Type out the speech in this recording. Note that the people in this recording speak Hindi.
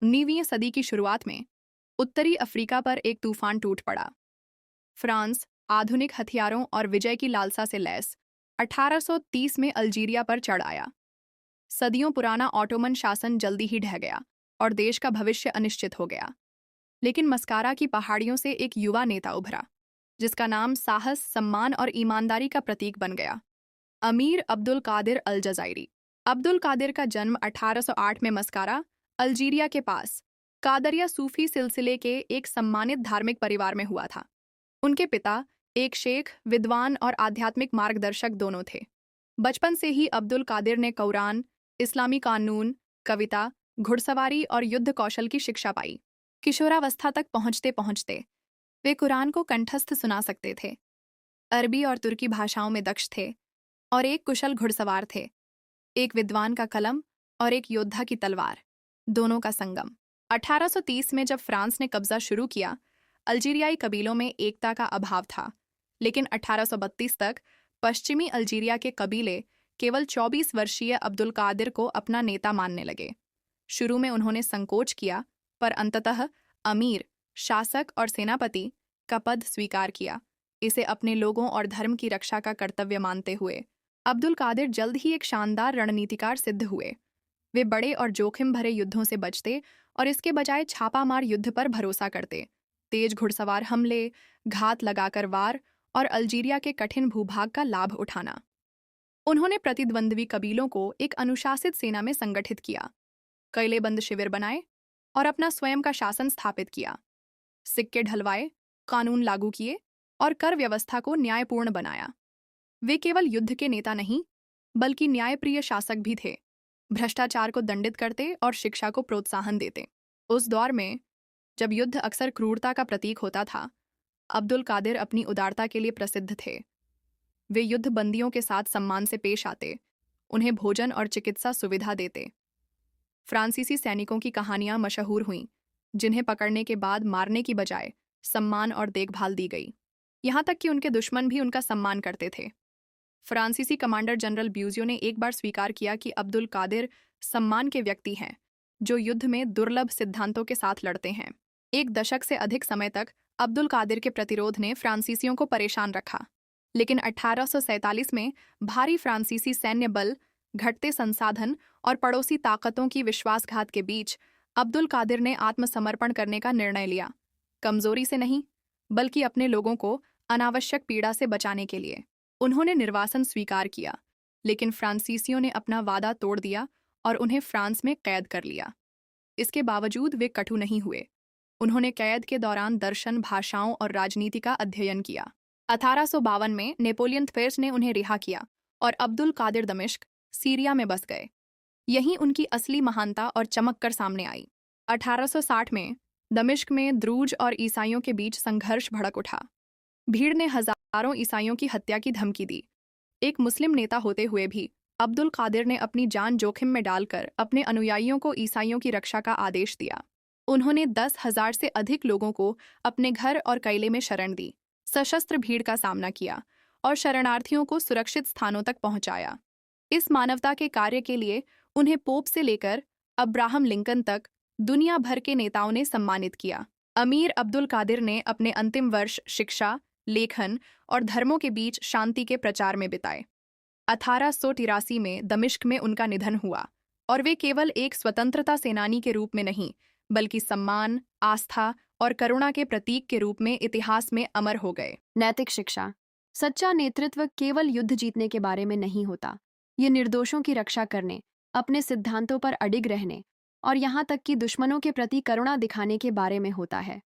19वीं सदी की शुरुआत में उत्तरी अफ्रीका पर एक तूफान टूट पड़ा। फ्रांस आधुनिक हथियारों और विजय की लालसा से लैस 1830 में अल्जीरिया पर चढ़ आया। सदियों पुराना ऑटोमन शासन जल्दी ही ढह गया और देश का भविष्य अनिश्चित हो गया। लेकिन मस्कारा की पहाड़ियों से एक युवा नेता उभरा, जिसका नाम साहस, सम्मान और ईमानदारी का प्रतीक बन गया। अमीर अब्दुल कादिर अल जज़ायरी। अब्दुल कादिर का जन्म 1808 में मस्कारा, अल्जीरिया के पास कादरिया सूफी सिलसिले के एक सम्मानित धार्मिक परिवार में हुआ था। उनके पिता एक शेख, विद्वान और आध्यात्मिक मार्गदर्शक दोनों थे। बचपन से ही अब्दुल कादिर ने कुरान, इस्लामी कानून, कविता, घुड़सवारी और युद्ध कौशल की शिक्षा पाई। किशोरावस्था तक पहुंचते पहुंचते वे कुरान को कंठस्थ सुना सकते थे, अरबी और तुर्की भाषाओं में दक्ष थे और एक कुशल घुड़सवार थे। एक विद्वान का कलम और एक योद्धा की तलवार, दोनों का संगम। 1830 में जब फ्रांस ने कब्जा शुरू किया, अल्जीरियाई कबीलों में एकता का अभाव था। लेकिन 1832 तक पश्चिमी अल्जीरिया के कबीले केवल 24 वर्षीय अब्दुल कादिर को अपना नेता मानने लगे। शुरू में उन्होंने संकोच किया, पर अंततः अमीर, शासक और सेनापति का पद स्वीकार किया, इसे अपने लोगों और धर्म की रक्षा का कर्तव्य मानते हुए। अब्दुल कादिर जल्द ही एक शानदार रणनीतिकार सिद्ध हुए। वे बड़े और जोखिम भरे युद्धों से बचते और इसके बजाय छापामार युद्ध पर भरोसा करते। तेज घुड़सवार हमले, घात लगाकर वार और अल्जीरिया के कठिन भूभाग का लाभ उठाना। उन्होंने प्रतिद्वंद्वी कबीलों को एक अनुशासित सेना में संगठित किया, किलेबंद शिविर बनाए और अपना स्वयं का शासन स्थापित किया। सिक्के ढलवाए, कानून लागू किए और कर व्यवस्था को न्यायपूर्ण बनाया। वे केवल युद्ध के नेता नहीं, बल्कि न्यायप्रिय शासक भी थे। भ्रष्टाचार को दंडित करते और शिक्षा को प्रोत्साहन देते। उस दौर में जब युद्ध अक्सर क्रूरता का प्रतीक होता था, अब्दुल कादिर अपनी उदारता के लिए प्रसिद्ध थे। वे युद्ध बंदियों के साथ सम्मान से पेश आते, उन्हें भोजन और चिकित्सा सुविधा देते। फ्रांसीसी सैनिकों की कहानियां मशहूर हुईं, जिन्हें पकड़ने के बाद मारने की बजाय सम्मान और देखभाल दी गई। यहाँ तक कि उनके दुश्मन भी उनका सम्मान करते थे। फ्रांसीसी कमांडर जनरल ब्यूजियो ने एक बार स्वीकार किया कि अब्दुल कादिर सम्मान के व्यक्ति हैं, जो युद्ध में दुर्लभ सिद्धांतों के साथ लड़ते हैं। एक दशक से अधिक समय तक अब्दुल कादिर के प्रतिरोध ने फ्रांसीसियों को परेशान रखा। लेकिन 1847 में भारी फ्रांसीसी सैन्य बल, घटते संसाधन और पड़ोसी ताकतों की विश्वासघात के बीच अब्दुल कादिर ने आत्मसमर्पण करने का निर्णय लिया। कमजोरी से नहीं, बल्कि अपने लोगों को अनावश्यक पीड़ा से बचाने के लिए। उन्होंने निर्वासन स्वीकार किया, लेकिन फ्रांसीसियों ने अपना वादा तोड़ दिया और उन्हें फ्रांस में कैद कर लिया। इसके बावजूद वे कटु नहीं हुए। उन्होंने कैद के दौरान दर्शन, भाषाओं और राजनीति का अध्ययन किया। 1852 में नेपोलियन थ्वेर्स ने उन्हें रिहा किया और अब्दुल कादिर दमिश्क, सीरिया में बस गए। यहीं उनकी असली महानता और चमक कर सामने आई। 1860 में दमिश्क में द्रूज और ईसाइयों के बीच संघर्ष भड़क उठा। भीड़ ने हजारों ईसाइयों की हत्या की धमकी दी। एक मुस्लिम नेता होते हुए भी अब्दुल कादिर ने अपनी जान जोखिम में डालकर अपने अनुयायियों को ईसाइयों की रक्षा का आदेश दिया। उन्होंने 10,000 से अधिक लोगों को अपने घर और किले में शरण दी, सशस्त्र भीड़ का सामना किया और शरणार्थियों को सुरक्षित स्थानों तक पहुंचाया। इस मानवता के कार्य के लिए उन्हें पोप से लेकर अब्राहम लिंकन तक दुनिया भर के नेताओं ने सम्मानित किया। अमीर अब्दुल कादिर ने अपने अंतिम वर्ष शिक्षा, लेखन और धर्मों के बीच शांति के प्रचार में बिताए। 1883 में दमिश्क में उनका निधन हुआ और वे केवल एक स्वतंत्रता सेनानी के रूप में नहीं, बल्कि सम्मान, आस्था और करुणा के प्रतीक के रूप में इतिहास में अमर हो गए। नैतिक शिक्षा। सच्चा नेतृत्व केवल युद्ध जीतने के बारे में नहीं होता। ये निर्दोषों की रक्षा करने, अपने सिद्धांतों पर अडिग रहने और यहाँ तक कि दुश्मनों के प्रति करुणा दिखाने के बारे में होता है।